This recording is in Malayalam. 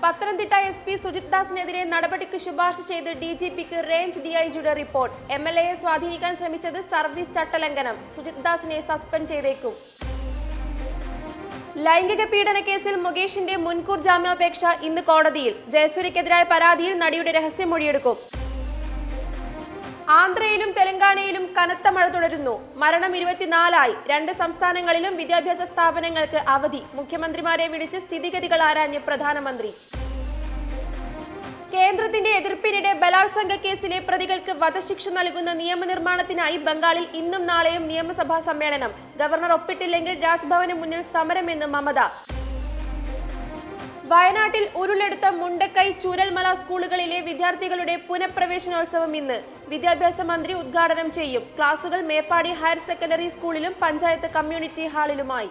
പത്തനംതിട്ട SP സുജിത് ദാസിനെതിരെ നടപടിക്ക് ശുപാർശ ചെയ്ത് DGPക്ക് റേഞ്ച് DIGയുടെ റിപ്പോർട്ട്. MLAയെ സ്വാധീനിക്കാൻ ശ്രമിച്ചത് സർവീസ് ചട്ടലംഘനം. സുജിത് ദാസിനെ സസ്പെൻഡ് ചെയ്തേക്കും. ലൈംഗിക പീഡന കേസിൽ മുകേഷിന്റെ മുൻകൂർ ജാമ്യാപേക്ഷ ഇന്ന് കോടതിയിൽ. ജയസൂര്യക്കെതിരായ പരാതിയിൽ നടിയുടെ രഹസ്യമൊഴിയെടുക്കും. ആന്ധ്രയിലും തെലങ്കാനയിലും കനത്ത മഴ തുടരുന്നു. മരണം 24ആയി. 2 സംസ്ഥാനങ്ങളിലും വിദ്യാഭ്യാസ സ്ഥാപനങ്ങൾക്ക് അവധി. മുഖ്യമന്ത്രിമാരെ വിളിച്ച് സ്ഥിതിഗതികൾ ആരാഞ്ഞ് പ്രധാനമന്ത്രി. കേന്ദ്രത്തിന്റെ എതിർപ്പിനിടെ ബലാത്സംഗ കേസിലെ പ്രതികൾക്ക് വധശിക്ഷ നൽകുന്ന നിയമനിർമ്മാണത്തിനായി ബംഗാളിൽ ഇന്നും നാളെയും നിയമസഭാ സമ്മേളനം. ഗവർണർ ഒപ്പിട്ടില്ലെങ്കിൽ രാജ്ഭവന് മുന്നിൽ സമരമെന്ന് മമത. വയനാട്ടിൽ ഉരുളെടുത്ത മുണ്ടക്കൈ ചൂരൽമല സ്കൂളുകളിലെ വിദ്യാർത്ഥികളുടെ പുനഃപ്രവേശനോത്സവം ഇന്ന്. വിദ്യാഭ്യാസ മന്ത്രി ഉദ്ഘാടനം ചെയ്യും. ക്ലാസുകൾ മേപ്പാടി ഹയർ സെക്കൻഡറി സ്കൂളിലും പഞ്ചായത്ത് കമ്മ്യൂണിറ്റി ഹാളിലുമായി.